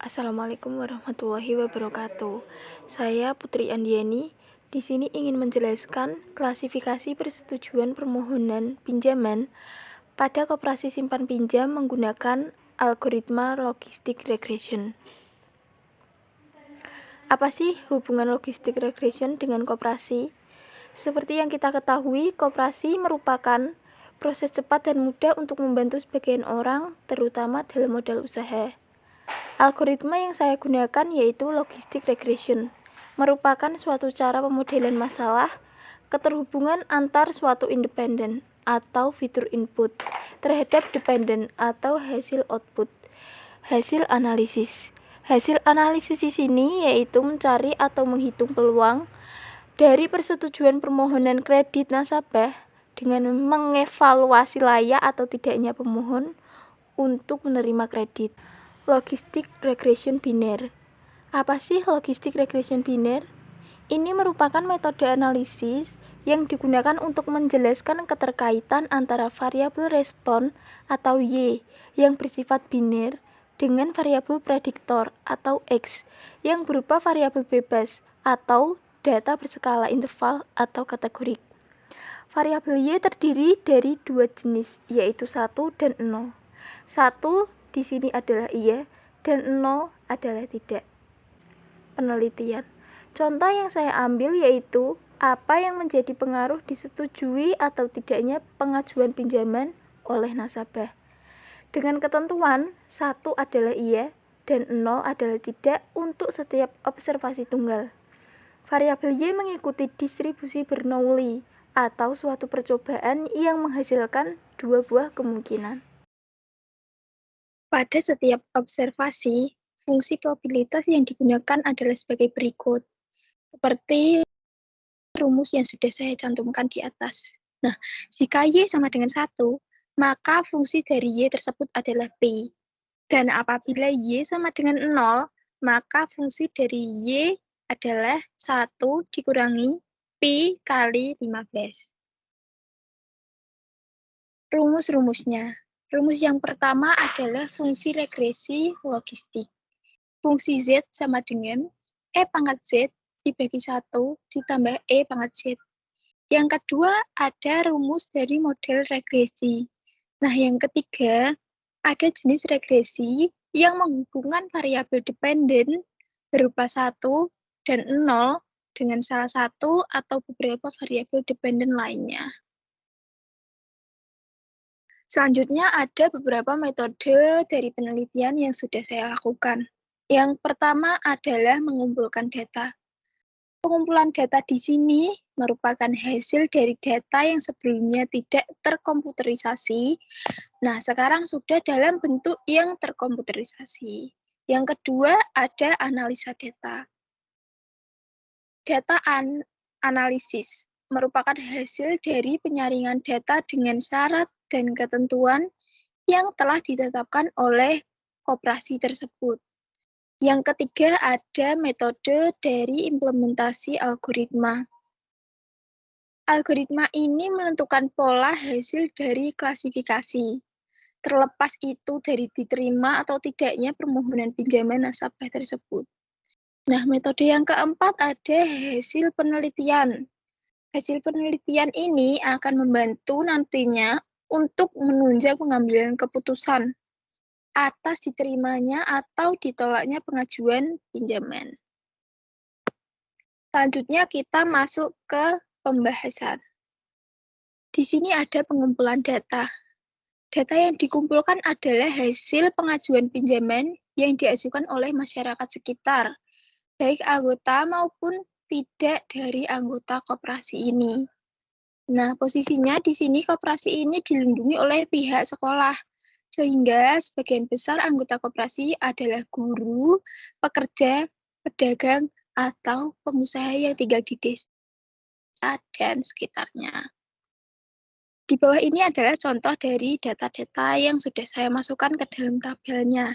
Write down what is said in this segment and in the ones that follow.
Assalamualaikum warahmatullahi wabarakatuh. Saya Putri Andiani. Di sini ingin menjelaskan klasifikasi persetujuan permohonan pinjaman pada koperasi simpan pinjam menggunakan algoritma logistik regression. Apa sih hubungan logistik regression dengan koperasi? Seperti yang kita ketahui, koperasi merupakan proses cepat dan mudah untuk membantu sebagian orang, terutama dalam modal usaha. Algoritma yang saya gunakan yaitu logistik regression, merupakan suatu cara pemodelan masalah keterhubungan antar suatu independen atau fitur input terhadap dependen atau hasil output. Hasil analisis di sini yaitu mencari atau menghitung peluang dari persetujuan permohonan kredit nasabah dengan mengevaluasi layak atau tidaknya pemohon untuk menerima kredit. Logistik regression biner. Apa sih logistik regression biner? Ini merupakan metode analisis yang digunakan untuk menjelaskan keterkaitan antara variabel respon atau Y yang bersifat biner dengan variabel prediktor atau X yang berupa variabel bebas atau data berskala interval atau kategorik. Variabel Y terdiri dari dua jenis, yaitu 1 dan 0. 1 di sini adalah iya dan 0 adalah tidak. Penelitian. Contoh yang saya ambil yaitu apa yang menjadi pengaruh disetujui atau tidaknya pengajuan pinjaman oleh nasabah. Dengan ketentuan 1 adalah iya dan 0 adalah tidak untuk setiap observasi tunggal. Variabel Y mengikuti distribusi Bernoulli atau suatu percobaan yang menghasilkan dua buah kemungkinan. Pada setiap observasi, fungsi probabilitas yang digunakan adalah sebagai berikut, seperti rumus yang sudah saya cantumkan di atas. Nah, jika Y sama dengan 1, maka fungsi dari Y tersebut adalah P. Dan apabila Y sama dengan 0, maka fungsi dari Y adalah 1 dikurangi P kali 15. Rumus-rumusnya. Rumus yang pertama adalah fungsi regresi logistik. Fungsi Z sama dengan E pangkat Z dibagi 1 ditambah E pangkat Z. Yang kedua ada rumus dari model regresi. Nah, yang ketiga ada jenis regresi yang menghubungkan variabel dependen berupa 1 dan 0 dengan salah satu atau beberapa variabel dependen lainnya. Selanjutnya ada beberapa metode dari penelitian yang sudah saya lakukan. Yang pertama adalah mengumpulkan data. Pengumpulan data di sini merupakan hasil dari data yang sebelumnya tidak terkomputerisasi. Nah, sekarang sudah dalam bentuk yang terkomputerisasi. Yang kedua ada analisa data. Data analisis merupakan hasil dari penyaringan data dengan syarat dan ketentuan yang telah ditetapkan oleh koperasi tersebut. Yang ketiga ada metode dari implementasi algoritma. Algoritma ini menentukan pola hasil dari klasifikasi. Terlepas itu dari diterima atau tidaknya permohonan pinjaman nasabah tersebut. Nah, metode yang keempat ada hasil penelitian. Hasil penelitian ini akan membantu nantinya untuk menunjang pengambilan keputusan atas diterimanya atau ditolaknya pengajuan pinjaman. Selanjutnya kita masuk ke pembahasan. Di sini ada pengumpulan data. Data yang dikumpulkan adalah hasil pengajuan pinjaman yang diajukan oleh masyarakat sekitar, baik anggota maupun tidak dari anggota koperasi ini. Nah, posisinya di sini koperasi ini dilindungi oleh pihak sekolah, sehingga sebagian besar anggota koperasi adalah guru, pekerja, pedagang, atau pengusaha yang tinggal di desa dan sekitarnya. Di bawah ini adalah contoh dari data-data yang sudah saya masukkan ke dalam tabelnya.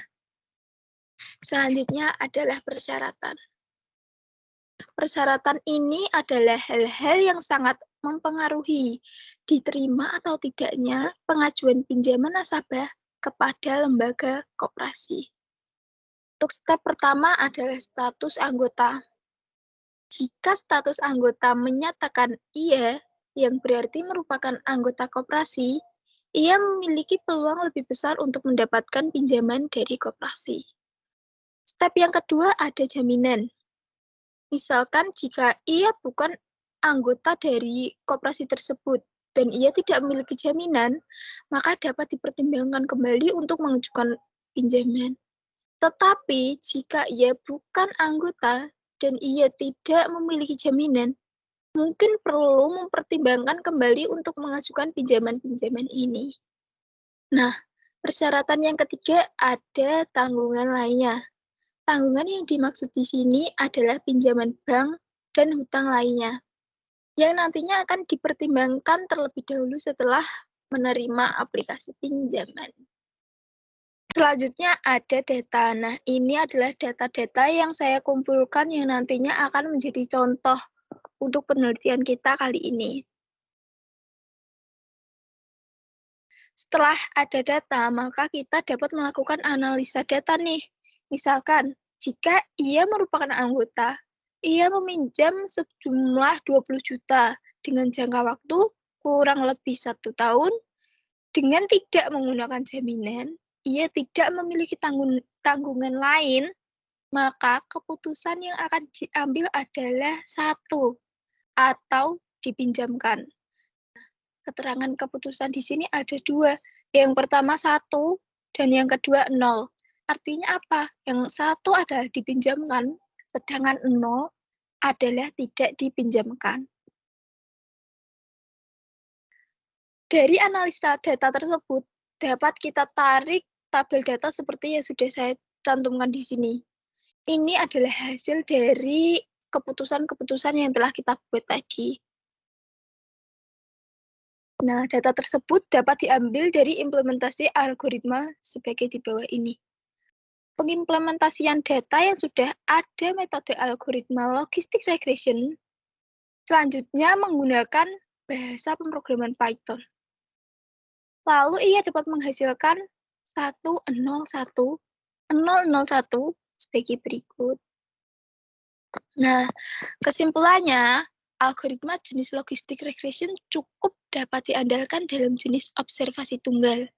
Selanjutnya adalah persyaratan. Persyaratan ini adalah hal-hal yang sangat mempengaruhi diterima atau tidaknya pengajuan pinjaman nasabah kepada lembaga koperasi. Untuk step pertama adalah status anggota. Jika status anggota menyatakan iya, yang berarti merupakan anggota koperasi, ia memiliki peluang lebih besar untuk mendapatkan pinjaman dari koperasi. Step yang kedua ada jaminan. Misalkan jika ia bukan anggota dari koperasi tersebut dan ia tidak memiliki jaminan, maka dapat dipertimbangkan kembali untuk mengajukan pinjaman. Tetapi jika ia bukan anggota dan ia tidak memiliki jaminan, mungkin perlu mempertimbangkan kembali untuk mengajukan pinjaman-pinjaman ini. Nah, persyaratan yang ketiga ada tanggungan lainnya. Tanggungan yang dimaksud di sini adalah pinjaman bank dan hutang lainnya, yang nantinya akan dipertimbangkan terlebih dahulu setelah menerima aplikasi pinjaman. Selanjutnya ada data. Nah, ini adalah data-data yang saya kumpulkan yang nantinya akan menjadi contoh untuk penelitian kita kali ini. Setelah ada data, maka kita dapat melakukan analisa data nih. Misalkan, jika ia merupakan anggota, ia meminjam sejumlah 20 juta dengan jangka waktu kurang lebih 1 tahun, dengan tidak menggunakan jaminan, ia tidak memiliki tanggungan lain, maka keputusan yang akan diambil adalah 1, atau dipinjamkan. Keterangan keputusan di sini ada 2. Yang pertama 1 dan yang kedua 0. Artinya apa? Yang 1 adalah dipinjamkan, sedangkan 0 adalah tidak dipinjamkan. Dari analisa data tersebut, dapat kita tarik tabel data seperti yang sudah saya cantumkan di sini. Ini adalah hasil dari keputusan-keputusan yang telah kita buat tadi. Nah, data tersebut dapat diambil dari implementasi algoritma sebagai di bawah ini. Pengimplementasian data yang sudah ada metode algoritma logistic regression, selanjutnya menggunakan bahasa pemrograman Python. Lalu ia dapat menghasilkan 101, 001 sebagai berikut. Nah, kesimpulannya, algoritma jenis logistic regression cukup dapat diandalkan dalam jenis observasi tunggal,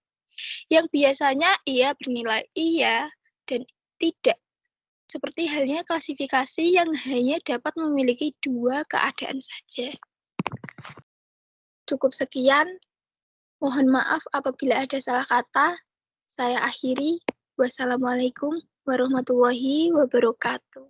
yang biasanya ia bernilai iya dan tidak, seperti halnya klasifikasi yang hanya dapat memiliki 2 keadaan saja. Cukup sekian, mohon maaf apabila ada salah kata. Saya akhiri. Wassalamualaikum warahmatullahi wabarakatuh.